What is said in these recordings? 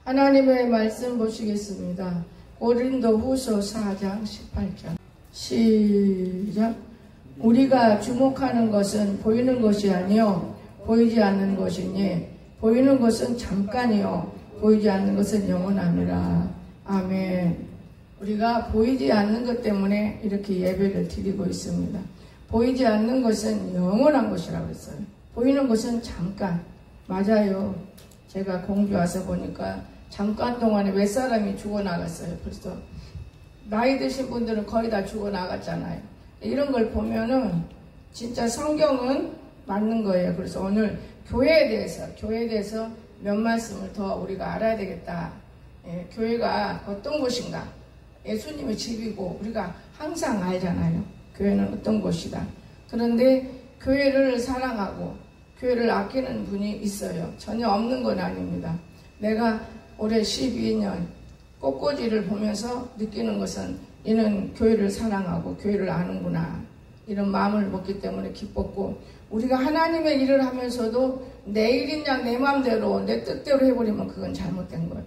하나님의 말씀 보시겠습니다. 고린도후서 4장 18절 시작. 우리가 주목하는 것은 보이는 것이 아니요 보이지 않는 것이니 보이는 것은 잠깐이요 보이지 않는 것은 영원함이라. 아멘. 우리가 보이지 않는 것 때문에 이렇게 예배를 드리고 있습니다. 보이지 않는 것은 영원한 것이라고 했어요. 보이는 것은 잠깐. 맞아요. 제가 공주 와서 보니까 잠깐 동안에 몇 사람이 죽어나갔어요. 벌써 나이 드신 분들은 거의 다 죽어나갔잖아요. 이런 걸 보면은 진짜 성경은 맞는 거예요. 그래서 오늘 교회에 대해서 몇 말씀을 더 우리가 알아야 되겠다. 교회가 어떤 곳인가. 예수님의 집이고 우리가 항상 알잖아요. 교회는 어떤 곳이다. 그런데 교회를 사랑하고 교회를 아끼는 분이 있어요. 전혀 없는 건 아닙니다. 내가 올해 12년 꽃꽂이를 보면서 느끼는 것은 이는 교회를 사랑하고 교회를 아는구나. 이런 마음을 먹기 때문에 기뻤고, 우리가 하나님의 일을 하면서도 내 일인 양 내 마음대로 내 뜻대로 해버리면 그건 잘못된 거예요.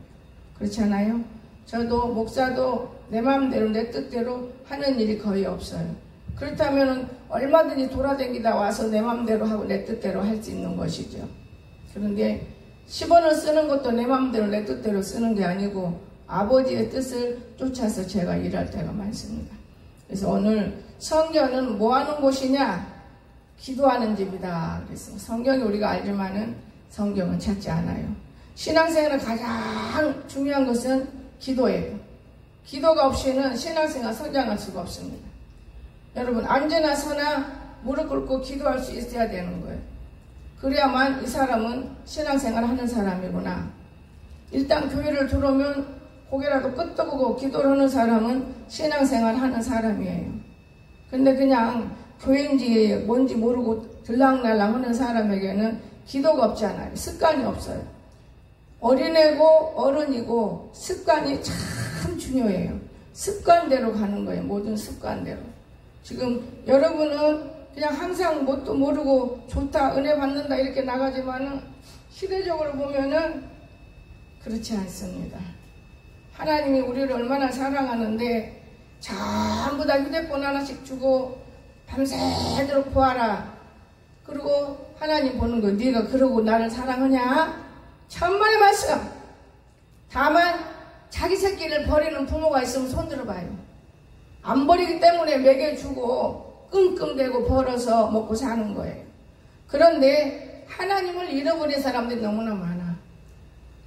그렇잖아요? 저도 목사도 내 마음대로 내 뜻대로 하는 일이 거의 없어요. 그렇다면 얼마든지 돌아다니다 와서 내 마음대로 하고 내 뜻대로 할 수 있는 것이죠. 그런데 10원을 쓰는 것도 내 마음대로 내 뜻대로 쓰는 게 아니고 아버지의 뜻을 쫓아서 제가 일할 때가 많습니다. 그래서 오늘 성전은 뭐 하는 곳이냐? 기도하는 집이다. 그래서 성경이 우리가 알지만은 성경은 찾지 않아요. 신앙생활의 가장 중요한 것은 기도예요. 기도가 없이는 신앙생활 성장할 수가 없습니다. 여러분, 앉으나 서나 무릎 꿇고 기도할 수 있어야 되는 거예요. 그래야만 이 사람은 신앙생활 하는 사람이구나. 일단 교회를 들어오면 고개라도 끄덕이고 기도를 하는 사람은 신앙생활 하는 사람이에요. 근데 그냥 교회인지 뭔지 모르고 들락날락 하는 사람에게는 기도가 없잖아요. 습관이 없어요. 어린애고 어른이고 습관이 참 중요해요. 습관대로 가는 거예요. 모든 습관대로. 지금 여러분은 그냥 항상 뭣도 모르고 좋다, 은혜 받는다 이렇게 나가지만은 시대적으로 보면은 그렇지 않습니다. 하나님이 우리를 얼마나 사랑하는데 전부 다 휴대폰 하나씩 주고 밤새도록 보아라. 그리고 하나님 보는 거, 네가 그러고 나를 사랑하냐? 천만의 말씀. 다만 자기 새끼를 버리는 부모가 있으면 손 들어봐요. 안 버리기 때문에 먹여주고 끙끙대고 벌어서 먹고 사는 거예요. 그런데 하나님을 잃어버린 사람들이 너무나 많아.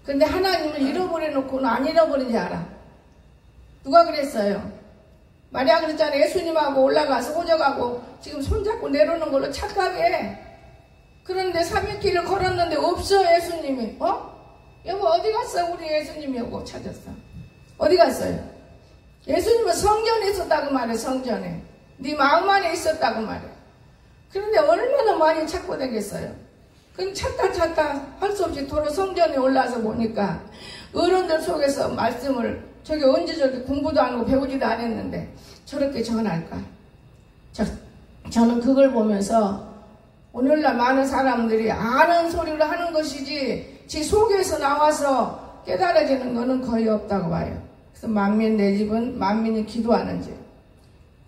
근데 하나님을 잃어버려 놓고는 안 잃어버린지 알아. 누가 그랬어요? 마리아 그랬잖아요. 예수님하고 올라가서 호적하고 지금 손잡고 내려오는 걸로 착각해. 그런데 3일길을 걸었는데 없어. 예수님이. 여보 어디 갔어? 우리 예수님이 오고 찾았어. 어디 갔어요? 예수님은 성전에 있었다고 말해. 성전에. 네 마음 안에 있었다고 말해. 그런데 얼마나 많이 찾고 다녔어요. 그럼 찾다 할 수 없이 도로 성전에 올라서 보니까 어른들 속에서 말씀을 저게 언제 저렇게 공부도 안 하고 배우지도 안 했는데 저렇게 전할까? 저는 그걸 보면서 오늘날 많은 사람들이 아는 소리를 하는 것이지 지 속에서 나와서 깨달아지는 것은 거의 없다고 봐요. 그래서 만민 내 집은 만민이 기도하는 집.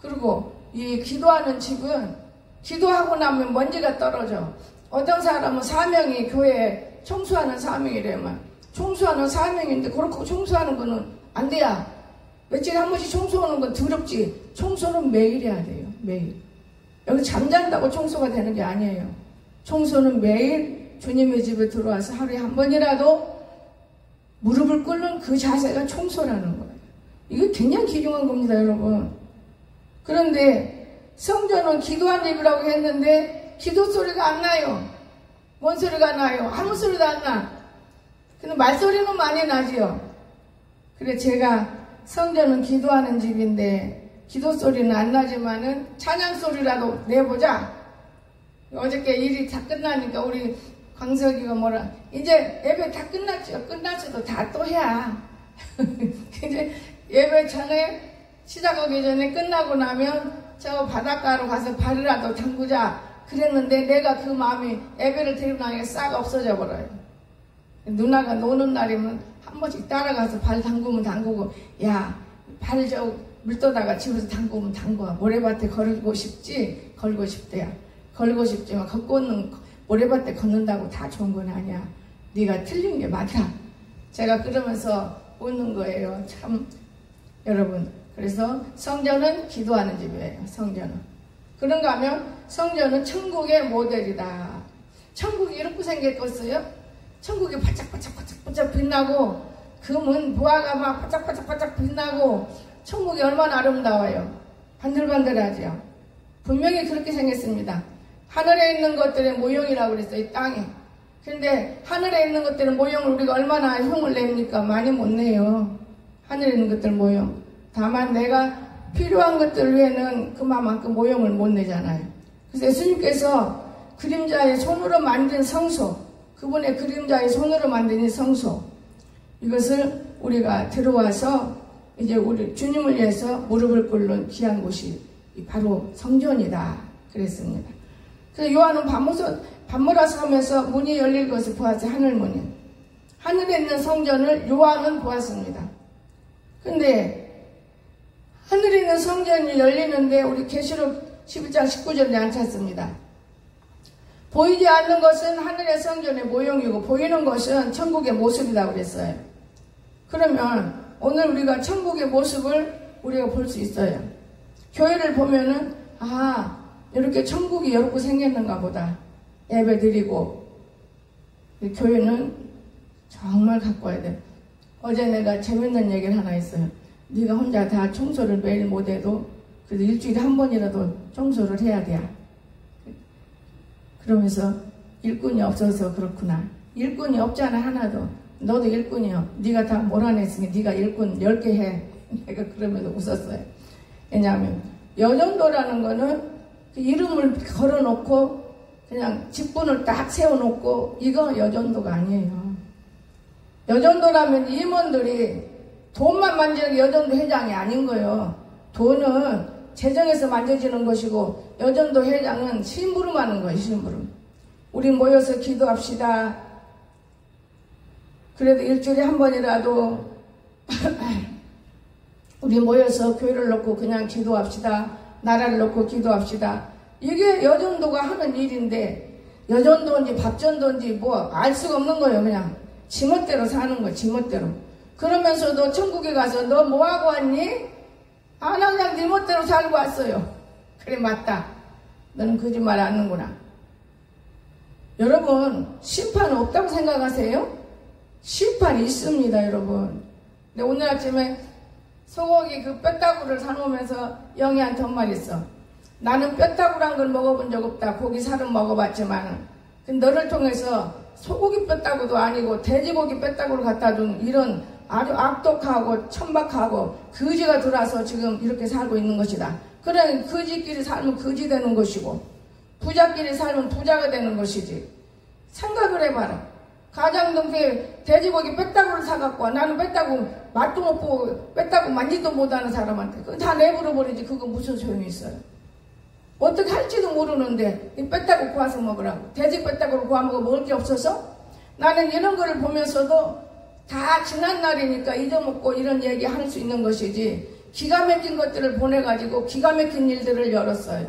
그리고 이 기도하는 집은 기도하고 나면 먼지가 떨어져. 어떤 사람은 사명이 교회에 청소하는 사명이래만. 청소하는 사명인데 그렇고 청소하는 거는 안 돼야. 며칠에 한 번씩 청소하는 건 더럽지. 청소는 매일 해야 돼요. 매일. 여기 잠잔다고 청소가 되는 게 아니에요. 청소는 매일 주님의 집에 들어와서 하루에 한 번이라도 무릎을 꿇는 그 자세가 청소라는 거예요. 이거 굉장히 귀중한 겁니다, 여러분. 그런데 성전은 기도한 집이라고 했는데 기도 소리가 안 나요. 뭔 소리가 나요? 아무 소리도 안 나. 근데 말소리는 많이 나지요. 그래 제가 성전은 기도하는 집인데 기도 소리는 안 나지만은 찬양 소리라도 내보자. 어저께 일이 다 끝나니까 우리 광석이가 뭐라 이제 예배 다 끝났죠. 끝났어도 다 또 해야. 이제 예배 전에 시작하기 전에 끝나고 나면 저 바닷가로 가서 발이라도 담그자 그랬는데 내가 그 마음이 예배를 드리고 나니까 싹 없어져 버려요. 누나가 노는 날이면 한 번씩 따라가서 발 담그면 담그고, 야, 발 저 물떠다가 집에서 담그면 담궈. 모래밭에 걸고 싶지? 걸고 싶대요. 걸고 싶지만 걷고는 모래밭에 걷는다고 다 좋은 건 아니야. 네가 틀린 게 많다. 제가 그러면서 웃는 거예요. 참 여러분. 그래서 성전은 기도하는 집이에요. 성전은. 그런가 하면 성전은 천국의 모델이다. 천국이 이렇게 생겼겠어요? 천국이 바짝바짝 빛나고 그 문 보아가 막 바짝바짝 빛나고 천국이 얼마나 아름다워요. 반들반들하죠. 분명히 그렇게 생겼습니다. 하늘에 있는 것들의 모형이라고 그랬어요. 이 땅에. 근데 하늘에 있는 것들의 모형을 우리가 얼마나 흉을 냅니까? 많이 못 내요. 하늘에 있는 것들 모형. 다만 내가 필요한 것들 외에는 그만큼 모형을 못 내잖아요. 그래서 예수님께서 그림자의 손으로 만든 성소, 그분의 그림자의 손으로 만든 이 성소, 이것을 우리가 들어와서 이제 우리 주님을 위해서 무릎을 꿇는 귀한 곳이 바로 성전이다 그랬습니다. 그래서 요한은 밤모라서 하면서 문이 열릴 것을 보았어요. 하늘문이. 하늘에 있는 성전을 요한은 보았습니다. 근데 하늘에 있는 성전이 열리는데 우리 계시록 11장 19절에 안 찾습니다. 보이지 않는 것은 하늘의 성전의 모형이고 보이는 것은 천국의 모습이라고 그랬어요. 그러면 오늘 우리가 천국의 모습을 우리가 볼 수 있어요. 교회를 보면은 이렇게 천국이 이렇게 생겼는가 보다. 예배 드리고 교회는 정말 갖고 와야 돼. 어제 내가 재밌는 얘기를 하나 했어요. 네가 혼자 다 청소를 매일 못해도 그래도 일주일에 한 번이라도 청소를 해야 돼. 그러면서 일꾼이 없어서 그렇구나. 일꾼이 없잖아 하나도. 너도 일꾼이요. 네가 다 몰아냈으니 네가 일꾼 10개 해. 내가 그러면서 웃었어요. 왜냐하면 여전도라는 거는 그 이름을 걸어놓고 그냥 직분을 딱 세워놓고 이거 여전도가 아니에요. 여전도라면 임원들이 돈만 만지는 게 여전도 회장이 아닌 거예요. 돈은 재정에서 만져지는 것이고 여전도 회장은 심부름하는 거예요. 심부름. 우리 모여서 기도합시다. 그래도 일주일에 한 번이라도 우리 모여서 교회를 놓고 그냥 기도합시다. 나라를 놓고 기도합시다. 이게 여전도가 하는 일인데 여전도인지 밥전도인지 뭐 알 수가 없는 거예요. 그냥 지멋대로 사는 거예요. 지멋대로. 그러면서도 천국에 가서 너 뭐하고 왔니? 나 그냥 네 멋대로 살고 왔어요. 그래 맞다. 너는 거짓말 안 하는구나. 여러분 심판 없다고 생각하세요? 심판이 있습니다. 여러분. 근데 오늘 아침에 소고기 그 뼈다구를 사놓으면서 영희한테 한 말 있어. 나는 뼈다구란 걸 먹어본 적 없다. 고기 살은 먹어봤지만 근데 너를 통해서 소고기 뼈다구도 아니고 돼지고기 뼈다구를 갖다 준 이런 아주 악독하고 천박하고 거지가 들어와서 지금 이렇게 살고 있는 것이다. 그래 거지끼리 살면 거지 되는 것이고 부자끼리 살면 부자가 되는 것이지. 생각을 해봐라. 가장동생 돼지고기 뼈다구를 사갖고 와. 나는 뼈다구 맛도 못 보고 뼈다구 만지도 못하는 사람한테 그거 다 내버려 버리지. 그거 무슨 소용이 있어요. 어떻게 할지도 모르는데 이 뼈다구 구워서 먹으라고. 돼지 뼈다구를 구워 먹어 먹을 게 없어서 나는 이런 거를 보면서도 다 지난 날이니까 잊어먹고 이런 얘기 할 수 있는 것이지 기가 막힌 것들을 보내가지고 기가 막힌 일들을 열었어요.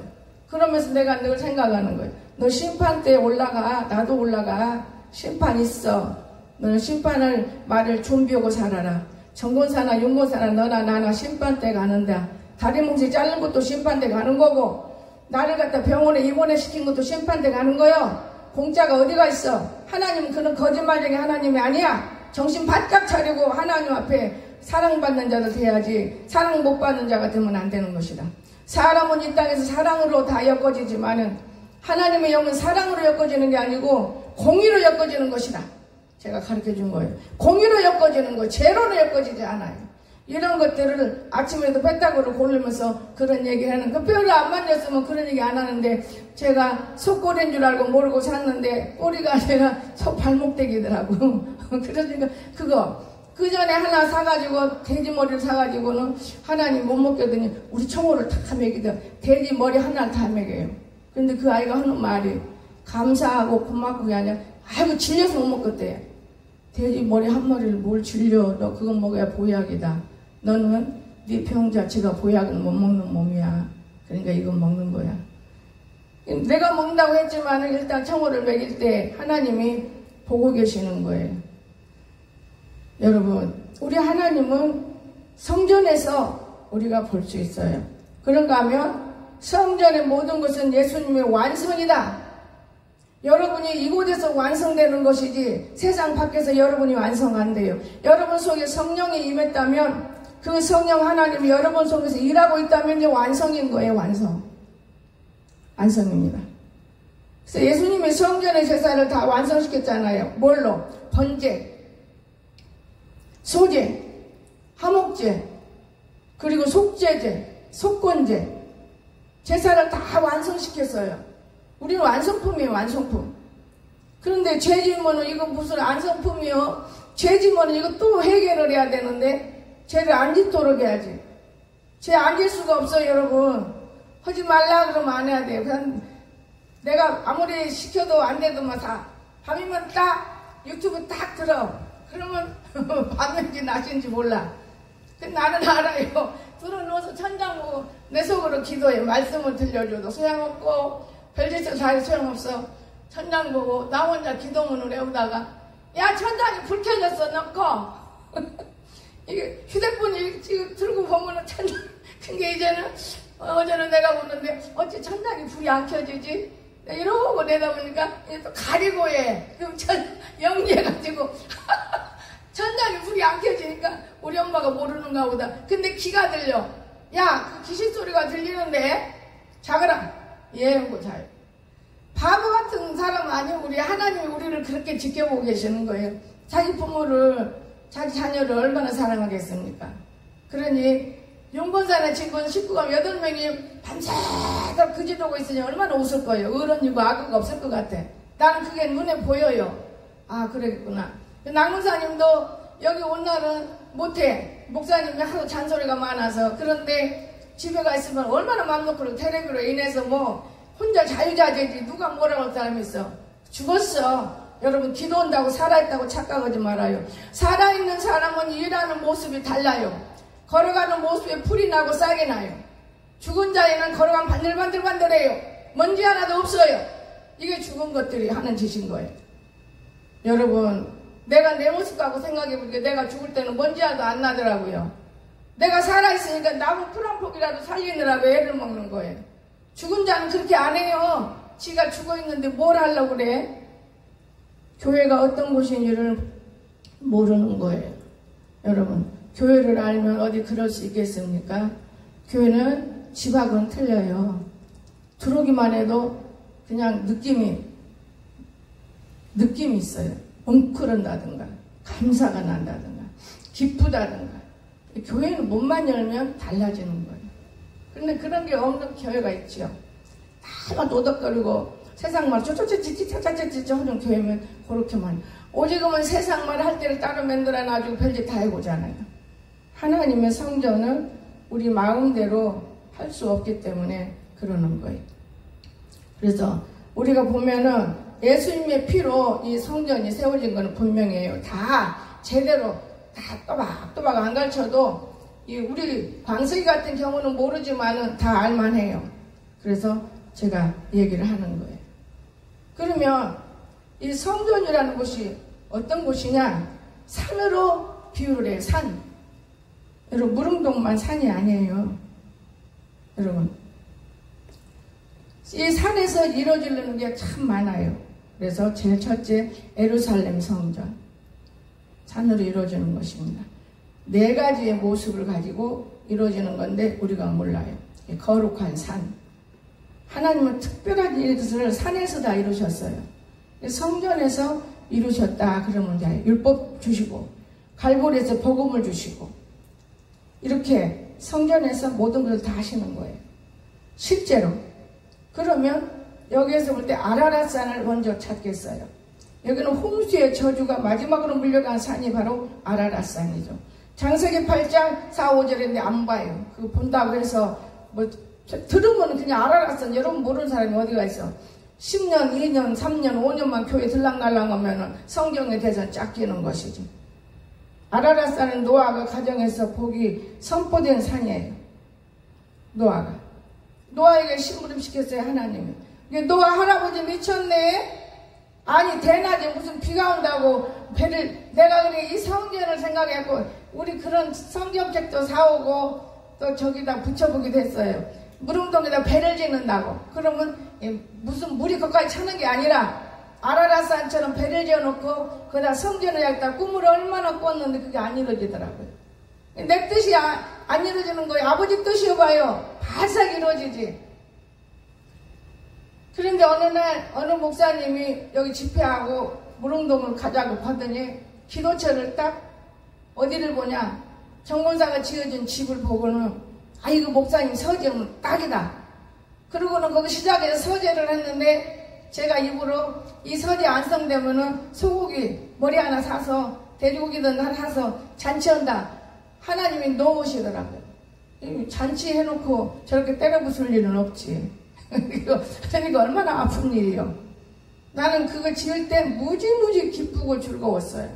그러면서 내가 늘 생각하는 거예요. 너 심판대에 올라가. 나도 올라가. 심판 있어. 너는 심판을 말을 준비하고 살아라. 정권사나 윤권사나 너나 나나 심판대 가는데 다리 뭉치 자른 것도 심판대 가는 거고 나를 갖다 병원에 입원해 시킨 것도 심판대 가는 거요. 공짜가 어디가 있어. 하나님은 그런 거짓말쟁이 하나님이 아니야. 정신 바짝 차리고 하나님 앞에 사랑받는 자도 돼야지 사랑 못 받는 자가 되면 안 되는 것이다. 사람은 이 땅에서 사랑으로 다 엮어지지만은 하나님의 영은 사랑으로 엮어지는 게 아니고 공의로 엮어지는 것이다. 제가 가르쳐 준 거예요. 공의로 엮어지는 거, 죄로는 엮어지지 않아요. 이런 것들을 아침에도 뼈다구를 고르면서 그런 얘기를 하는 그 뼈를 안 만졌으면 그런 얘기 안 하는데 제가 속꼬리인 줄 알고 모르고 샀는데 꼬리가 아니라 속 발목대기더라고. 그러니까 그거 그 전에 하나 사가지고 돼지머리를 사가지고는 하나님 못 먹겠더니 우리 청호를 다 먹이던 돼지머리 하나를 다 먹여요. 근데 그 아이가 하는 말이 감사하고 고맙고 그게 아니라 아이고 질려서 못 먹겠대. 돼지 머리 한 머리를 뭘 질려. 너 그건 먹어야 보약이다. 너는 네 병 자체가 보약은 못 먹는 몸이야. 그러니까 이건 먹는 거야. 내가 먹는다고 했지만 일단 청어를 먹일 때 하나님이 보고 계시는 거예요. 여러분, 우리 하나님은 성전에서 우리가 볼 수 있어요. 그런가 하면 성전의 모든 것은 예수님의 완성이다. 여러분이 이곳에서 완성되는 것이지 세상 밖에서 여러분이 완성 안 돼요. 여러분 속에 성령이 임했다면 그 성령 하나님이 여러분 속에서 일하고 있다면 이제 완성인 거예요. 완성입니다. 그래서 예수님이 성전의 제사를 다 완성시켰잖아요. 뭘로? 번제, 소제, 화목제, 그리고 속죄제, 속건제, 제사를 다 완성시켰어요. 우리는 완성품이에요. 완성품. 그런데 죄지면은 이거 무슨 완성품이요? 죄지면은 이거 또 해결을 해야 되는데 죄를 안 짓도록 해야지. 죄 안 질 수가 없어요. 여러분. 하지 말라 그러면 안 해야 돼요. 그냥 내가 아무리 시켜도 안 돼도 막 다 밤이면 딱 유튜브 딱 들어. 그러면 밤인지 낮인지 몰라. 나는 알아요. 들어놓아서 천장 보고 내 속으로 기도해. 말씀을 들려줘도 소용없고 별짓을 다 해도 소용없어. 천장 보고 나 혼자 기도문을 외우다가 야 천장이 불 켜졌어. 너 꺼. 이게 휴대폰이 지금 들고 보면은 천장. 근데 이제는 어제는 내가 보는데 어찌 천장이 불이 안 켜지지? 이러고 내다보니까 또 가리고 해. 그럼 영리해가지고 천장이 불이 안 켜지니까 우리 엄마가 모르는가 보다. 근데 귀가 들려. 야, 그 귀신 소리가 들리는데 자거라. 예, 뭐 잘. 바보 같은 사람 아니고 우리 하나님이 우리를 그렇게 지켜보고 계시는 거예요. 자기 부모를, 자기 자녀를 얼마나 사랑하겠습니까? 그러니 용건산에 지금 식구가 8명이 밤새도록 그지르고 있으니 얼마나 웃을 거예요. 어른이고 악어가 없을 것 같아. 나는 그게 눈에 보여요. 아, 그러겠구나. 낙문사님도 여기 온 날은 못해. 목사님이 하도 잔소리가 많아서. 그런데 집에 가 있으면 얼마나 맘 놓고 테레비로 인해서 뭐 혼자 자유자재지 누가 뭐라고 할 사람이 있어. 죽었어. 여러분 기도한다고 살아있다고 착각하지 말아요. 살아있는 사람은 일하는 모습이 달라요. 걸어가는 모습에 풀이 나고 싹이 나요. 죽은 자에는 걸어가면 반들반들반들해요. 먼지 하나도 없어요. 이게 죽은 것들이 하는 짓인 거예요. 여러분 내가 내 모습 갖고 생각해보니까 내가 죽을 때는 먼지 하나도 안 나더라고요. 내가 살아있으니까 나무 풀 한 폭이라도 살리느라고 애를 먹는 거예요. 죽은 자는 그렇게 안 해요. 지가 죽어있는데 뭘 하려고 그래? 교회가 어떤 곳인지를 모르는 거예요. 여러분 교회를 알면 어디 그럴 수 있겠습니까? 교회는 집하고는 틀려요. 들어오기만 해도 그냥 느낌이 있어요. 웅크른다든가 감사가 난다든가 기쁘다든가. 교회는 문만 열면 달라지는 거예요. 그런데 그런 게 없는 교회가 있죠. 다 노덕거리고 세상말 쪼쪼쪼쪼쪼쪼쪼 하는 교회면 그렇게만. 오직은 세상말 할 때를 따로 만들어놔주고 별짓 다 해보잖아요. 하나님의 성전은 우리 마음대로 할 수 없기 때문에 그러는 거예요. 그래서 우리가 보면은 예수님의 피로 이 성전이 세워진 거는 분명해요. 다 제대로 다 또박또박 안 가르쳐도 우리 광석이 같은 경우는 모르지만은 다 알만해요. 그래서 제가 얘기를 하는 거예요. 그러면 이 성전이라는 곳이 어떤 곳이냐? 산으로 비유를 해요. 산. 여러분 무릉동만 산이 아니에요. 여러분 이 산에서 이루어지는 게 참 많아요. 그래서 제일 첫째 예루살렘 성전 산으로 이루어지는 것입니다. 4가지의 모습을 가지고 이루어지는 건데 우리가 몰라요. 거룩한 산. 하나님은 특별한 일들을 산에서 다 이루셨어요. 성전에서 이루셨다 그러면 돼요. 율법 주시고 갈보리에서 복음을 주시고 이렇게 성전에서 모든 것을 다 하시는 거예요. 실제로. 그러면 여기에서 볼 때 아라랏산을 먼저 찾겠어요. 여기는 홍수의 저주가 마지막으로 물려간 산이 바로 아라랏산이죠. 창세기 8장 4, 5절인데 안 봐요. 그거 본다고 해서 뭐 들으면 그냥 아라랏산 여러분 모르는 사람이 어디가 있어. 10년, 2년, 3년, 5년만 교회 들락날락 하면 성경에 대해서 짝끼는 것이지. 아라랏산은 노아가 가정에서 복이 선포된 산이에요. 노아에게 심부름시켰어요, 하나님이. 노아 할아버지 미쳤네? 아니, 대낮에 무슨 비가 온다고 배를, 내가 그래, 이 성경을 생각했고, 우리 그런 성경책도 사오고, 또 저기다 붙여보기도 했어요. 무릉동에다 배를 짓는다고. 그러면 무슨 물이 거기까지 차는 게 아니라 아라랏산처럼 배를 지어놓고 거기다 성전을 여기다 꿈을 얼마나 꿨는데 그게 안 이루어지더라고요. 내 뜻이 안 이루어지는 거예요. 아버지 뜻이어봐요. 바싹 이루어지지. 그런데 어느 날 어느 목사님이 여기 집회하고 무릉동을 가자고 하더니 기도처를 딱 어디를 보냐, 정권사가 지어준 집을 보고는 아이고 목사님 서재는 딱이다. 그러고는 거기 시작해서 서재를 했는데 제가 입으로 이 서재 완성되면은 소고기 머리 하나 사서 돼지고기든 하나 사서 잔치한다. 하나님이 놓으시더라고요. 잔치해놓고 저렇게 때려 부술 일은 없지. 그러니까 얼마나 아픈 일이요. 나는 그거 지을 때 무지무지 기쁘고 즐거웠어요.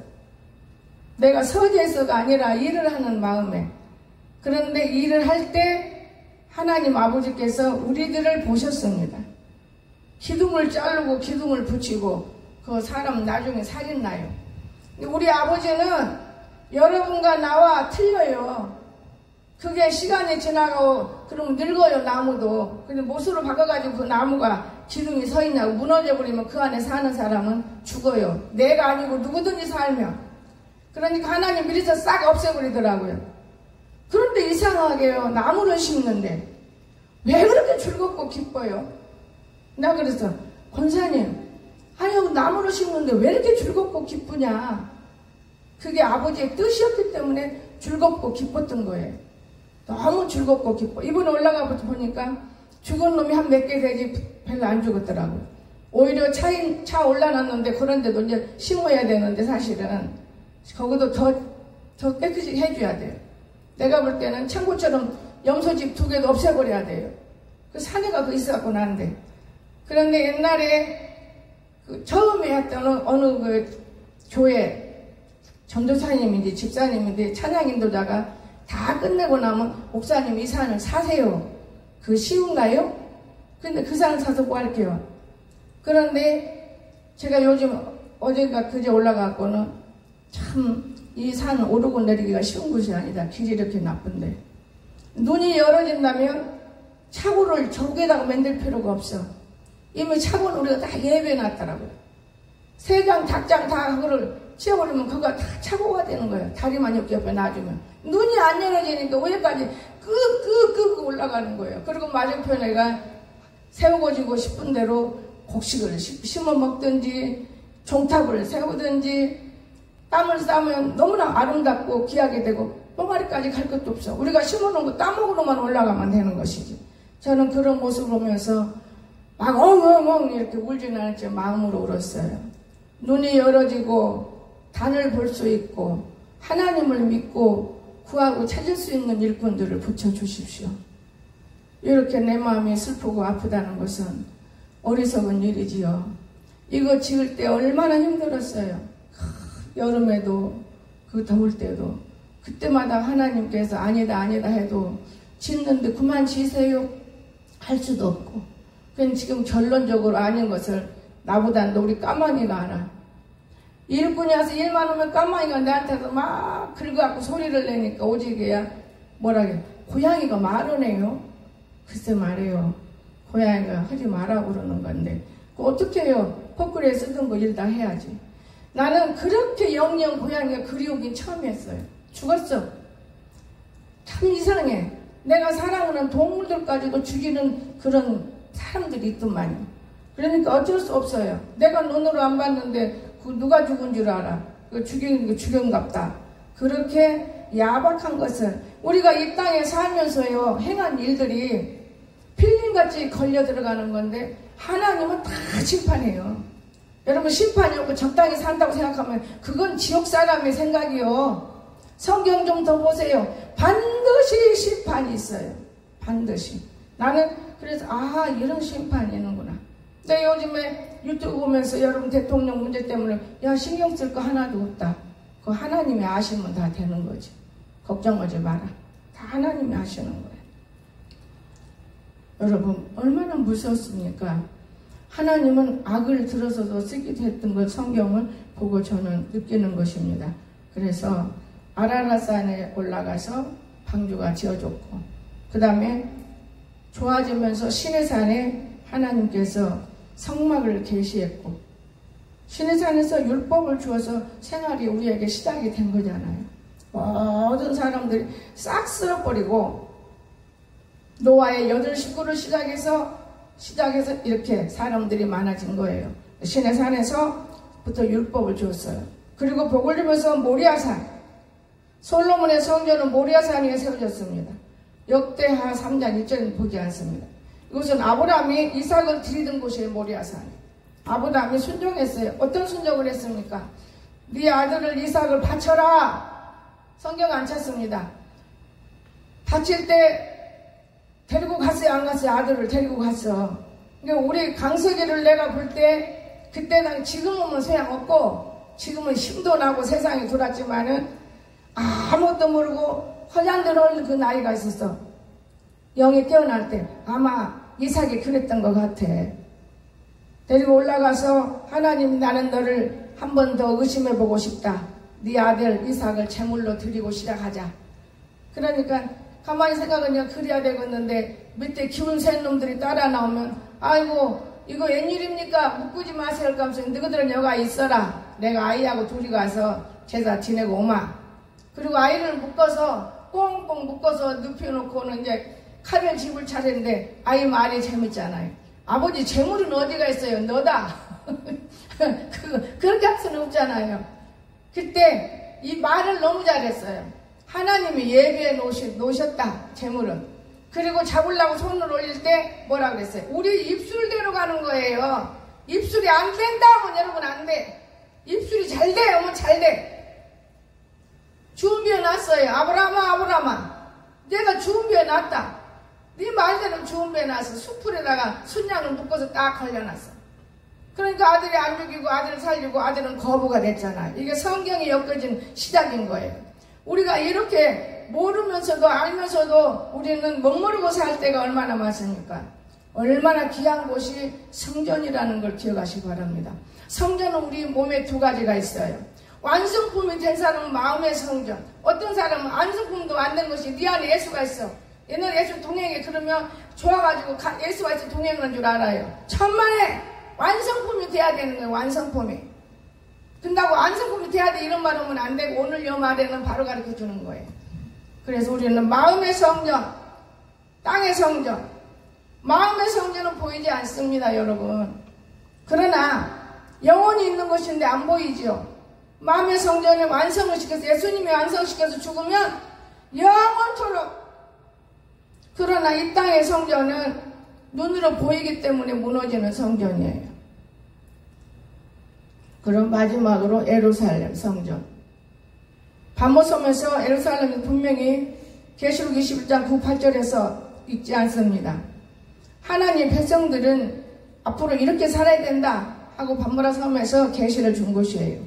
내가 서재에서가 아니라 일을 하는 마음에. 그런데 일을 할 때 하나님 아버지께서 우리들을 보셨습니다. 기둥을 자르고 기둥을 붙이고 그 사람 나중에 살인나요. 우리 아버지는 여러분과 나와 틀려요. 그게 시간이 지나고 그러면 늙어요, 나무도. 근데 못으로 바꿔가지고 그 나무가 기둥이 서 있냐고 무너져버리면 그 안에 사는 사람은 죽어요. 내가 아니고 누구든지 살면. 그러니까 하나님 미리서 싹 없애버리더라고요. 그런데 이상하게요, 나무를 심는데 왜 그렇게 즐겁고 기뻐요? 나 그래서 권사님, 아니 나무를 심는데 왜 이렇게 즐겁고 기쁘냐? 그게 아버지의 뜻이었기 때문에 즐겁고 기뻤던 거예요. 너무 즐겁고 기뻐. 이번에 올라가 보니까 죽은 놈이 한 몇 개 되지 별로 안 죽었더라고요. 오히려 차 올라놨는데 그런데도 이제 심어야 되는데 사실은 거기도 더 깨끗이 해줘야 돼요. 내가 볼 때는 창고처럼 염소집 2개도 없애버려야 돼요. 그 사내가 그 있어갖고 나는데. 그런데 옛날에 그 처음에 했던 어느 그 교회 전도사님인지 집사님인지 찬양인도자가 다 끝내고 나면 목사님 이 산을 사세요. 그 쉬운가요? 근데 그 산을 사서 뭐 할게요? 그런데 제가 요즘 어제가 그제 올라갔고는 참 이 산 오르고 내리기가 쉬운 곳이 아니다. 길이 이렇게 나쁜데. 눈이 열어진다면 차고를 저기에다가 만들 필요가 없어. 이미 차고는 우리가 다 예배해놨더라고요. 새장, 닭장 다 그거를 치워버리면 그거 다 차고가 되는 거예요. 다리만 옆에 놔주면. 눈이 안 열어지니까 위에까지 끄 올라가는 거예요. 그리고 맞은편에가 세우고 싶은 대로 곡식을 심어 먹든지 종탑을 세우든지 땀을 싸면 너무나 아름답고 귀하게 되고 똥아리까지 갈 것도 없어. 우리가 심어놓은 거 따먹으로만 올라가면 되는 것이지. 저는 그런 모습을 보면서 막 엉엉엉 이렇게 울지는 않았지 마음으로 울었어요. 눈이 열어지고 단을 볼 수 있고 하나님을 믿고 구하고 찾을 수 있는 일꾼들을 붙여주십시오. 이렇게 내 마음이 슬프고 아프다는 것은 어리석은 일이지요. 이거 지을 때 얼마나 힘들었어요. 여름에도 그 더울 때도 그때마다 하나님께서 아니다 해도 짓는데 그만 지세요 할 수도 없고. 그건 지금 결론적으로 아닌 것을 나보다 우리 까마귀가 알아. 일꾼이 와서 일만 하면 까마귀가 내한테서 막 긁어갖고 소리를 내니까 오지게야 뭐라게 고양이가 말하네요. 글쎄 말해요. 고양이가 하지 마라고 그러는 건데 그 어떻게 해요? 포크레에 쓰던 거 일 다 해야지. 나는 그렇게 영영 고양이가 그리우긴 처음 했어요. 죽었어. 참 이상해. 내가 사랑하는 동물들까지도 죽이는 그런 사람들이 있더만요. 그러니까 어쩔 수 없어요. 내가 눈으로 안 봤는데 그 누가 죽은 줄 알아. 그 죽인 거 죽였갑다. 그렇게 야박한 것을 우리가 이 땅에 살면서요 행한 일들이 필름같이 걸려 들어가는 건데 하나님은 다 심판해요. 여러분 심판이 없고 적당히 산다고 생각하면 그건 지옥 사람의 생각이요. 성경 좀 더 보세요. 반드시 심판이 있어요. 반드시. 나는 그래서 이런 심판이 있는구나. 근데 요즘에 유튜브 보면서 여러분 대통령 문제 때문에 야 신경 쓸 거 하나도 없다. 그 하나님이 아시면 다 되는 거지. 걱정하지 마라. 다 하나님이 아시는 거예요. 여러분 얼마나 무서웠습니까? 하나님은 악을 들어서도 쓰기도 했던 걸 성경을 보고 저는 느끼는 것입니다. 그래서 아라라산에 올라가서 방주가 지어졌고 그 다음에 좋아지면서 시내산에 하나님께서 성막을 계시했고 시내산에서 율법을 주어서 생활이 우리에게 시작이 된 거잖아요. 모든 사람들이 싹 쓸어버리고 노아의 8식구를 시작해서 이렇게 사람들이 많아진 거예요. 시내산에서부터 율법을 주었어요. 그리고 복을 주면서 모리아산, 솔로몬의 성전은 모리아산 위에 세워졌습니다. 역대하 3장 1절은 보지 않습니다. 이것은 아브라함이 이삭을 드리던 곳이에요. 모리아산이. 아브라함이 순종했어요. 어떤 순종을 했습니까? 네 아들을 이삭을 바쳐라. 성경 안 찾습니다. 바칠 때 데리고 갔어요? 안 갔어요? 아들을 데리고 갔어. 그러니까 우리 강석이를 내가 볼 때 그때는 지금은 소용없고 지금은 힘도 나고 세상이 돌았지만은 아무것도 모르고 허장들 헐는 그 나이가 있었어. 영이 깨어날 때 아마 이삭이 그랬던 것 같아. 데리고 올라가서 하나님 나는 너를 한 번 더 의심해보고 싶다. 네 아들 이삭을 제물로 드리고 시작하자. 그러니까 가만히 생각하면 그래야 되겠는데 밑에 기운 센 놈들이 따라 나오면 아이고 이거 웬일입니까? 묶지 마세요. 하면서 너희들은 여가 있어라. 내가 아이하고 둘이 가서 제사 지내고 오마. 그리고 아이를 묶어서 꽁꽁 묶어서 눕혀놓고는 이제 칼을 집을 차렸는데 아이 말이 재밌잖아요. 아버지 재물은 어디가 있어요? 너다. 그렇게 할 수는 없잖아요. 그때 이 말을 너무 잘했어요. 하나님이 예비해 놓으셨다. 재물은. 그리고 잡으려고 손을 올릴 때 뭐라 그랬어요? 우리 입술대로 가는 거예요. 입술이 안 된다 하면 여러분 안 돼. 입술이 잘 돼 하면 잘 돼. 준비해 놨어요. 아브라함아 내가 준비해 놨다. 네 말대로 준비해 놨어. 숯불에다가 순양을 묶어서 딱 걸려놨어. 그러니까 아들이 안 죽이고 아들을 살리고 아들은 거부가 됐잖아요. 이게 성경이 엮어진 시작인 거예요. 우리가 이렇게 모르면서도 알면서도 우리는 멋모르고 살 때가 얼마나 많습니까? 얼마나 귀한 곳이 성전이라는 걸 기억하시기 바랍니다. 성전은 우리 몸에 2가지가 있어요. 완성품이 된 사람은 마음의 성전. 어떤 사람은 완성품도 안 된 것이 네 안에 예수가 있어. 옛날에 예수 동행해. 그러면 좋아가지고 예수가 있어 동행하는 줄 알아요. 천만에 완성품이 돼야 되는 거예요. 완성품이. 근다고 완성품이 돼야 돼 이런 말 하면 안 되고 오늘 요 말에는 바로 가르쳐 주는 거예요. 그래서 우리는 마음의 성전, 땅의 성전. 마음의 성전은 보이지 않습니다, 여러분. 그러나 영혼이 있는 것인데 안 보이죠. 마음의 성전에 완성을 시켜서 예수님이 완성시켜서 죽으면 영원토록. 그러나 이 땅의 성전은 눈으로 보이기 때문에 무너지는 성전이에요. 그럼 마지막으로 예루살렘 성전. 반모섬에서 예루살렘은 분명히 계시록 21장 9, 8절에서 읽지 않습니다. 하나님 백성들은 앞으로 이렇게 살아야 된다 하고 반모라 섬에서 계시를 준 곳이에요.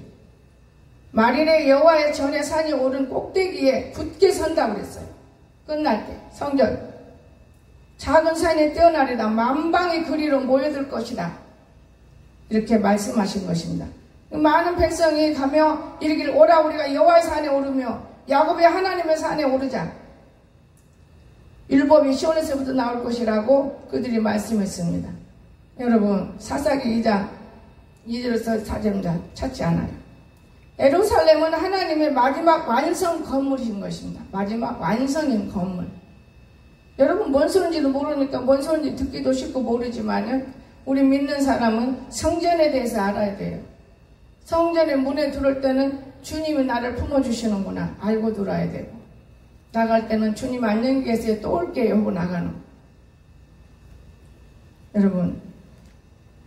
말일에 여호와의 전에 산이 오른 꼭대기에 굳게 선다고 그랬어요. 끝날 때 성전. 작은 산이 뛰어나리다. 만방의 거리로 모여들 것이다. 이렇게 말씀하신 것입니다. 많은 백성이 가며 이르기를 오라 우리가 여호와의 산에 오르며 야곱의 하나님의 산에 오르자. 율법이 시온에서부터 나올 것이라고 그들이 말씀했습니다. 여러분 사사기 2장 2절에서 4절입니다. 찾지 않아요. 예루살렘은 하나님의 마지막 완성 건물인 것입니다. 마지막 완성인 건물. 여러분 뭔 소리인지도 모르니까 뭔 소리인지 듣기도 쉽고 모르지만은 우리 믿는 사람은 성전에 대해서 알아야 돼요. 성전의 문에 들어올 때는 주님이 나를 품어주시는구나 알고 들어야 되고 나갈 때는 주님 안녕히 계세요 또 올게요 하고 나가는. 여러분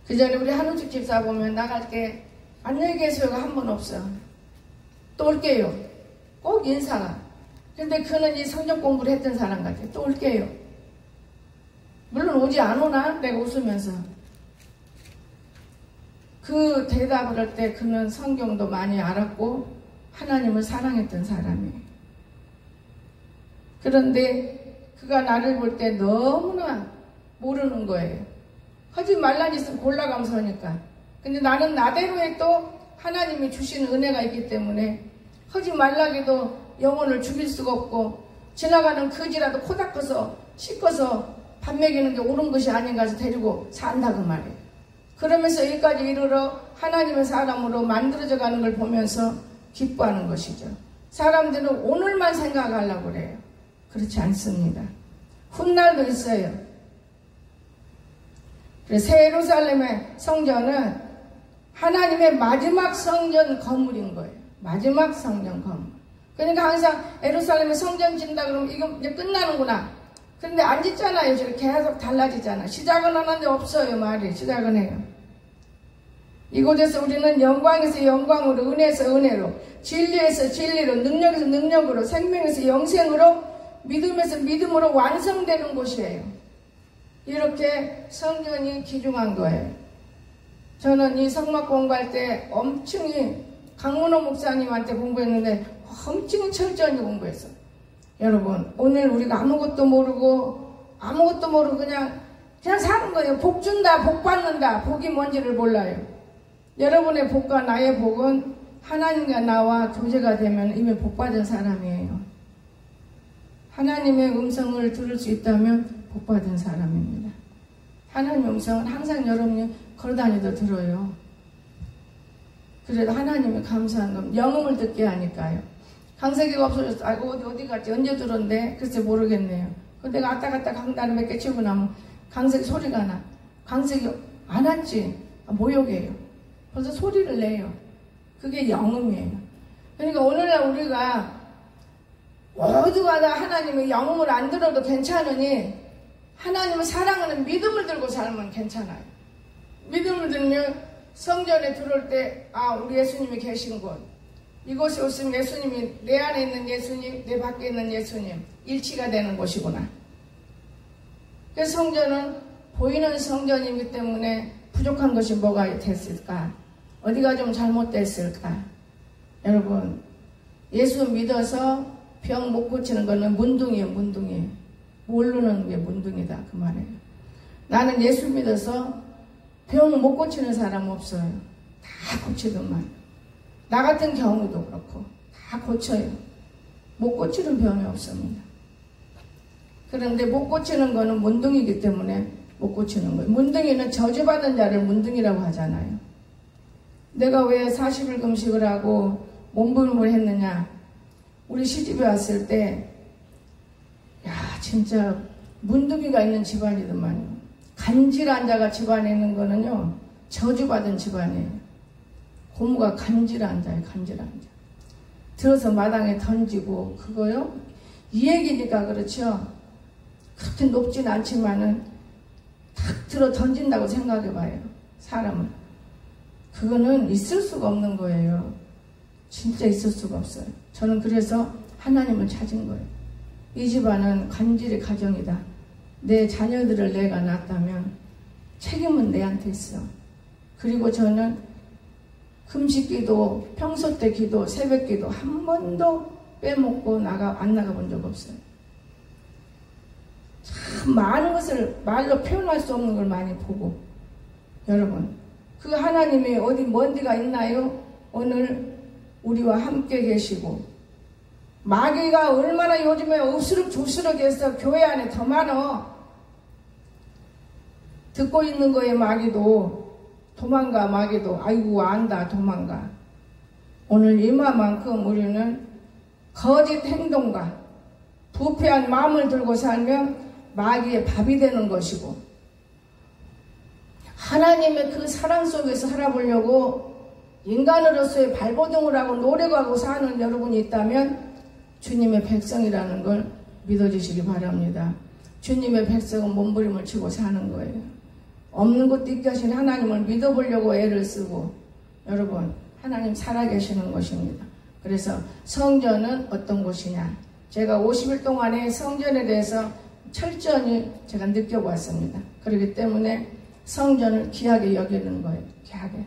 그 전에 우리 한우직 집사 보면 나갈 때 안녕히 계세요가 한 번 없어. 또 올게요. 꼭 인사가. 근데 그는 이 성경 공부를 했던 사람 같아. 또 올게요. 물론 오지 안 오나? 내가 웃으면서. 그 대답을 할 때 그는 성경도 많이 알았고 하나님을 사랑했던 사람이에요. 그런데 그가 나를 볼 때 너무나 모르는 거예요. 하지 말란 짓은 골라가면서 하니까. 근데 나는 나대로의 또 하나님이 주신 은혜가 있기 때문에 하지 말라기도 영혼을 죽일 수가 없고 지나가는 거지라도 코 닦아서 씻어서 밥 먹이는 게 옳은 것이 아닌가 해서 데리고 산다 그 말이에요. 그러면서 여기까지 이르러 하나님의 사람으로 만들어져 가는 걸 보면서 기뻐하는 것이죠. 사람들은 오늘만 생각하려고 그래요. 그렇지 않습니다. 훗날도 있어요. 그래서 새 예루살렘의 성전은 하나님의 마지막 성전 건물인 거예요. 마지막 성전 건물. 그러니까 항상 예루살렘에 성전 짓는다 그러면 이거 이제 끝나는구나. 그런데 안 짓잖아요. 저렇게 계속 달라지잖아. 시작은 하는데 없어요. 말이 시작은 해요. 이곳에서 우리는 영광에서 영광으로, 은혜에서 은혜로, 진리에서 진리로, 능력에서 능력으로, 생명에서 영생으로, 믿음에서 믿음으로 완성되는 곳이에요. 이렇게 성전이 기중한 거예요. 저는 이 성막 공부할 때 엄청히 강문호 목사님한테 공부했는데 엄청히 철저히 공부했어요. 여러분, 오늘 우리가 아무것도 모르고 그냥 사는 거예요. 복 준다, 복 받는다, 복이 뭔지를 몰라요. 여러분의 복과 나의 복은 하나님과 나와 교제가 되면 이미 복 받은 사람이에요. 하나님의 음성을 들을 수 있다면 복 받은 사람입니다. 하나님의 음성은 항상 여러분이 걸어다니도 들어요. 그래도 하나님이 감사한 건 영음을 듣게 하니까요. 강세기가 없어졌어. 아이고 어디 갔지? 언제 들었는데? 글쎄 모르겠네요. 근데 내가 갔다 강단을 몇 개 치고 나면 강세기 소리가 나. 강세기 안 왔지? 모욕이에요. 벌써 소리를 내요. 그게 영음이에요. 그러니까 오늘날 우리가 어디 가다 하나님의 영음을 안 들어도 괜찮으니 하나님을 사랑하는 믿음을 들고 살면 괜찮아요. 믿음을 들면 성전에 들어올 때 우리 예수님이 계신 곳, 이곳에 오시면 예수님이 내 안에 있는 예수님, 내 밖에 있는 예수님 일치가 되는 곳이구나. 그래서 성전은 보이는 성전이기 때문에 부족한 것이 뭐가 됐을까? 어디가 좀 잘못됐을까? 여러분, 예수 믿어서 병 못 고치는 거는 문둥이에요. 문둥이. 모르는 게 문둥이다 그 말이에요. 나는 예수 믿어서 병 못 고치는 사람 없어요. 다 고치더만. 나 같은 경우도 그렇고 다 고쳐요. 못 고치는 병이 없습니다. 그런데 못 고치는 거는 문둥이기 때문에 못 고치는 거예요. 문둥이는 저주받은 자를 문둥이라고 하잖아요. 내가 왜 40일 금식을 하고 몸부림을 했느냐? 우리 시집에 왔을 때 진짜 문둥이가 있는 집안이더만요. 간질한 자가 집안에 있는 거는요 저주받은 집안이에요. 고모가 간질한 자예요. 간질한 자. 들어서 마당에 던지고 그거요? 이 얘기니까 그렇죠. 그렇게 높진 않지만은 탁 들어 던진다고 생각해봐요. 사람을. 그거는 있을 수가 없는 거예요. 진짜 있을 수가 없어요. 저는 그래서 하나님을 찾은 거예요. 이 집안은 간질의 가정이다. 내 자녀들을 내가 낳았다면 책임은 내한테 있어. 그리고 저는 금식기도, 평소 때 기도, 새벽기도 한 번도 빼먹고 안 나가본 적 없어요. 참 많은 것을 말로 표현할 수 없는 걸 많이 보고, 여러분 그 하나님이 어디 먼 데가 있나요? 오늘 우리와 함께 계시고, 마귀가 얼마나 요즘에 읍스럭조스럭 해서 교회 안에 더 많어. 듣고 있는 거에 마귀도 도망가. 마귀도 아이고 안다 도망가. 오늘 이마만큼 우리는 거짓 행동과 부패한 마음을 들고 살면 마귀의 밥이 되는 것이고, 하나님의 그 사랑 속에서 살아보려고 인간으로서의 발버둥을 하고 노력하고 사는 여러분이 있다면 주님의 백성이라는 걸 믿어주시기 바랍니다. 주님의 백성은 몸부림을 치고 사는 거예요. 없는 것도 있게 하신 하나님을 믿어보려고 애를 쓰고, 여러분 하나님 살아계시는 것입니다. 그래서 성전은 어떤 곳이냐, 제가 50일 동안에 성전에 대해서 철저히 제가 느껴봤습니다. 그렇기 때문에 성전을 귀하게 여기는 거예요. 귀하게.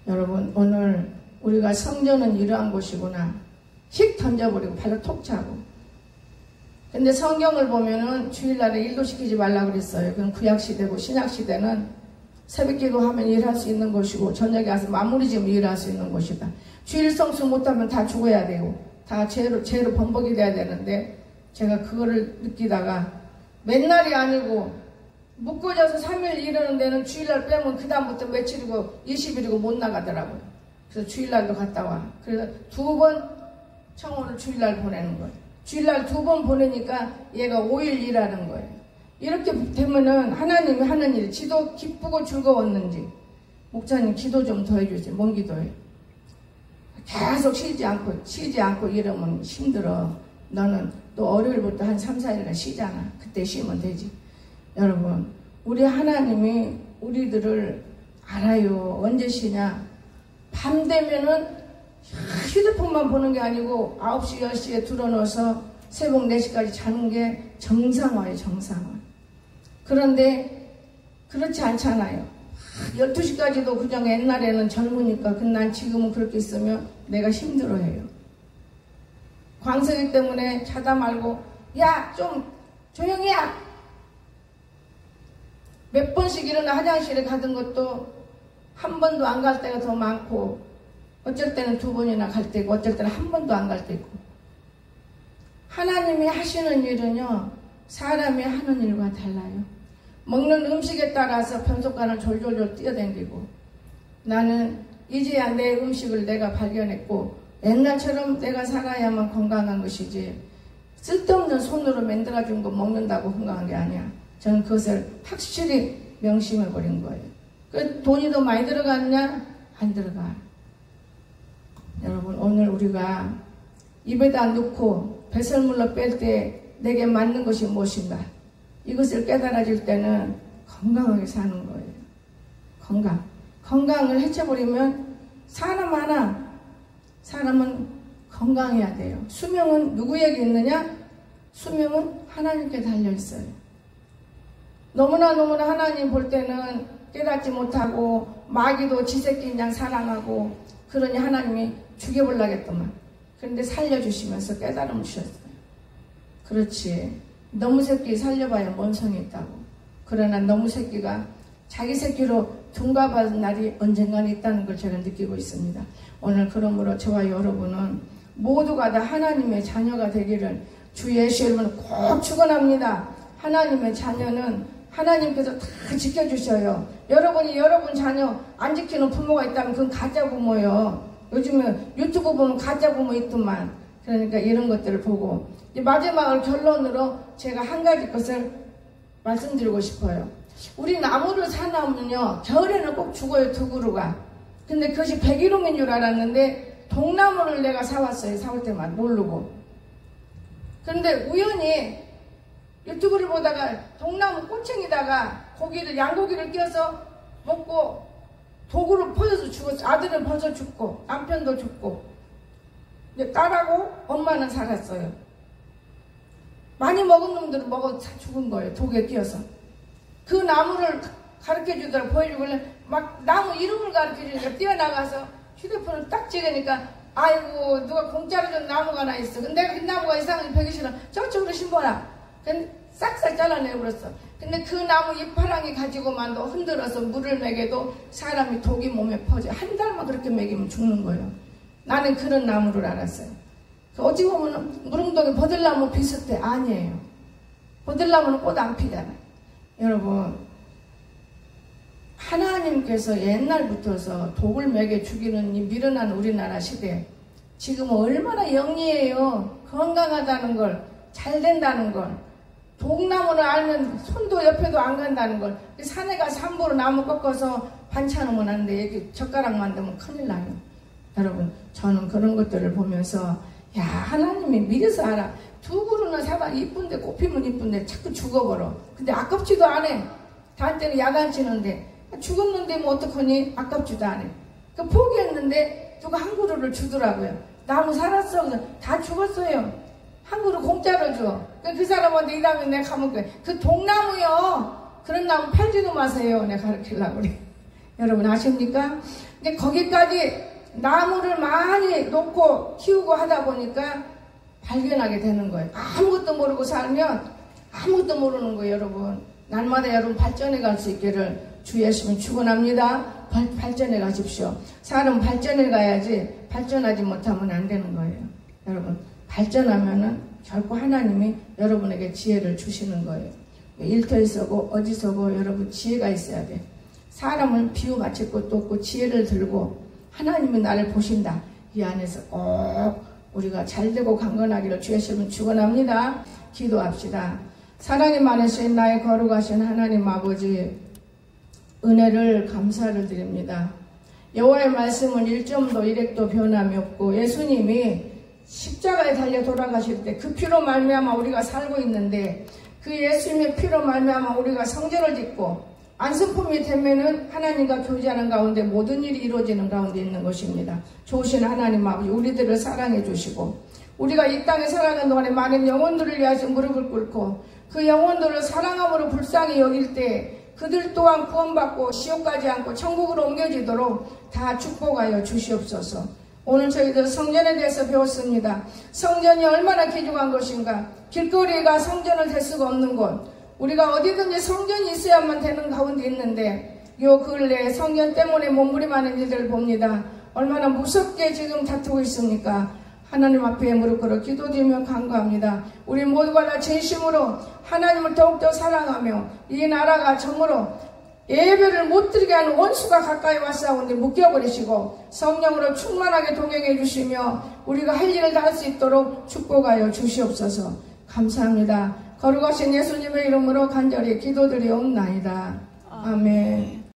여러분, 오늘 우리가 성전은 이러한 곳이구나. 휙 던져버리고 발로 톡 차고. 근데 성경을 보면은 주일날에 일도 시키지 말라고 그랬어요. 그건 구약시대고, 신약시대는 새벽기도 하면 일할 수 있는 곳이고, 저녁에 가서 마무리 지으면 일할 수 있는 곳이다. 주일 성수 못하면 다 죽어야 되고, 다 죄로 번복이 돼야 되는데, 제가 그거를 느끼다가, 맨날이 아니고, 묶어져서 3일 이러는 데는 주일날 빼면 그다음부터 며칠이고 20일이고 못 나가더라고요. 그래서 주일날도 갔다 와. 그래서 2번 청혼을 주일날 보내는 거예요. 주일날 2번 보내니까 얘가 5일 일하는 거예요. 이렇게 되면은 하나님이 하는 일, 지도 기쁘고 즐거웠는지, 목사님 기도 좀 더 해주세요. 뭔 기도해요? 계속 쉬지 않고 이러면 힘들어. 너는 또 월요일부터 한 3, 4일간 쉬잖아. 그때 쉬면 되지. 여러분, 우리 하나님이 우리들을 알아요. 언제 쉬냐? 밤 되면은 휴대폰만 보는 게 아니고 9시, 10시에 들어넣어서 새벽 4시까지 자는 게 정상화예요, 정상화. 그런데 그렇지 않잖아요. 12시까지도 그냥 옛날에는 젊으니까, 근데 난 지금은 그렇게 있으면 내가 힘들어해요. 광석이 때문에 자다 말고, 야, 좀 조용히 해! 몇 번씩 일어나 화장실에 가던 것도 한 번도 안 갈 때가 더 많고, 어쩔 때는 2번이나 갈 때고, 어쩔 때는 한 번도 안 갈 때고. 하나님이 하시는 일은요, 사람이 하는 일과 달라요. 먹는 음식에 따라서 편속간을 졸졸졸 뛰어다니고, 나는 이제야 내 음식을 내가 발견했고, 옛날처럼 내가 살아야만 건강한 것이지, 쓸데없는 손으로 만들어준 거 먹는다고 건강한 게 아니야. 저는 그것을 확실히 명심해버린 거예요. 그 돈이 더 많이 들어갔냐? 안 들어가. 여러분, 오늘 우리가 입에다 넣고 배설물로 뺄 때 내게 맞는 것이 무엇인가? 이것을 깨달아질 때는 건강하게 사는 거예요. 건강을 해쳐버리면 사람 하나, 사람은 건강해야 돼요. 수명은 누구에게 있느냐? 수명은 하나님께 달려있어요. 너무나 하나님 볼 때는 깨닫지 못하고 마귀도 지 새끼 그냥 사랑하고, 그러니 하나님이 죽여보려겠더만. 그런데 살려주시면서 깨달음을 주셨어요. 그렇지. 너무 새끼 살려봐야 뭔 성이 있다고. 그러나 너무 새끼가 자기 새끼로 둔갑하는 날이 언젠가는 있다는 걸 제가 느끼고 있습니다. 오늘 그러므로 저와 여러분은 모두가 다 하나님의 자녀가 되기를 주 예수 이름으로 꼭 축원합니다. 하나님의 자녀는 하나님께서 다 지켜주셔요. 여러분이 여러분 자녀 안 지키는 부모가 있다면 그건 가짜 부모예요. 요즘에 유튜브 보면 가짜 부모 있더만. 그러니까 이런 것들을 보고, 이제 마지막으로 결론으로 제가 한 가지 것을 말씀드리고 싶어요. 우리 나무를 사놓으면요, 겨울에는 꼭 죽어요, 두 그루가. 근데 그것이 백일홍인 줄 알았는데 동나무를 내가 사왔어요. 사올 때만 모르고. 그런데 우연히 유튜브를 보다가 동나무 꼬챙이다가 양고기를 끼워서 먹고 도구를 퍼져서 죽었어. 아들은 벌써 죽고 남편도 죽고, 근데 딸하고 엄마는 살았어요. 많이 먹은 놈들은 먹어 죽은 거예요. 독에 끼어서. 그 나무를 가르쳐주더라고. 보여주길래 막 나무 이름을 가르쳐주니까 뛰어나가서 휴대폰을 딱 찍으니까, 아이고 누가 공짜로 준 나무가 하나 있어. 근데 내가 그 나무가 이상하게 벽이 싫어. 저쪽으로 심어라. 근데 싹싹 잘라내버렸어. 근데 그 나무 잎파랑이 가지고만도 흔들어서 물을 먹여도 사람이 독이 몸에 퍼져. 한 달만 그렇게 먹이면 죽는 거예요. 나는 그런 나무를 알았어요. 어찌 보면 무릉동에 버들나무 비슷해. 아니에요. 버들나무는 꽃 안 피잖아요. 여러분, 하나님께서 옛날부터서 독을 먹여 죽이는 이 미련한 우리나라 시대, 지금 얼마나 영리해요. 건강하다는 걸, 잘 된다는 걸. 독나무를 알면 손도 옆에도 안 간다는 걸. 산에 가서 함부로 나무 꺾어서 반찬하면 안 돼. 이렇게 젓가락 만들면 큰일 나요. 여러분, 저는 그런 것들을 보면서, 야, 하나님이 미래서 알아. 두 그루나 사다 이쁜데, 꽃피면 이쁜데 자꾸 죽어버려. 근데 아깝지도 않아. 다할 때는 야간 치는데, 죽었는데 뭐 어떡하니? 아깝지도 않아. 그 포기했는데 누가 한 그루를 주더라고요. 나무 살았어. 그래서 다 죽었어요. 한 그루 공짜로 줘. 그 사람한테 이 다음에 내가 가볼게. 그 동나무요. 그런 나무 팔지도 마세요. 내가 가르치려고 그래. 여러분 아십니까? 근데 거기까지 나무를 많이 놓고 키우고 하다 보니까 발견하게 되는 거예요. 아무것도 모르고 살면 아무것도 모르는 거예요, 여러분. 날마다 여러분 발전해 갈 수 있기를 주 예수님 축원합니다. 발전해 가십시오. 사람은 발전해 가야지 발전하지 못하면 안 되는 거예요. 여러분, 발전하면은 결코 하나님이 여러분에게 지혜를 주시는 거예요. 일터에서고 어디서고 여러분 지혜가 있어야 돼. 사람을 비유 맞출 것도 없고 지혜를 들고 하나님이 나를 보신다. 이 안에서 꼭 우리가 잘되고 강건하기를 주 예수님 축원합니다. 기도합시다. 사랑이 많으신 나의 거룩하신 하나님 아버지, 은혜를 감사를 드립니다. 여호와의 말씀은 1점도 1핵도 변함이 없고 예수님이 십자가에 달려 돌아가실 때 그 피로 말미암아 우리가 살고 있는데, 그 예수님의 피로 말미암아 우리가 성전을 짓고 안수품이 되면은 하나님과 교제하는 가운데 모든 일이 이루어지는 가운데 있는 것입니다. 좋으신 하나님 아버지, 우리들을 사랑해 주시고 우리가 이 땅에 살아가는 동안에 많은 영혼들을 위하여 무릎을 꿇고 그 영혼들을 사랑함으로 불쌍히 여길 때 그들 또한 구원받고 지옥 가지 않고 천국으로 옮겨지도록 다 축복하여 주시옵소서. 오늘 저희들 성전에 대해서 배웠습니다. 성전이 얼마나 귀중한 것인가. 길거리가 성전을 될 수가 없는 곳, 우리가 어디든지 성전이 있어야만 되는 가운데 있는데 요 근래에 성전 때문에 몸부림하는 이들을 봅니다. 얼마나 무섭게 지금 다투고 있습니까? 하나님 앞에 무릎 꿇어 기도드리며 간구합니다. 우리 모두가 다 진심으로 하나님을 더욱더 사랑하며 이 나라가 정으로 예배를 못 드리게 하는 원수가 가까이 왔사오니 묶여버리시고 성령으로 충만하게 동행해 주시며 우리가 할 일을 다 할 수 있도록 축복하여 주시옵소서. 감사합니다. 거룩하신 예수님의 이름으로 간절히 기도드리옵나이다. 아멘.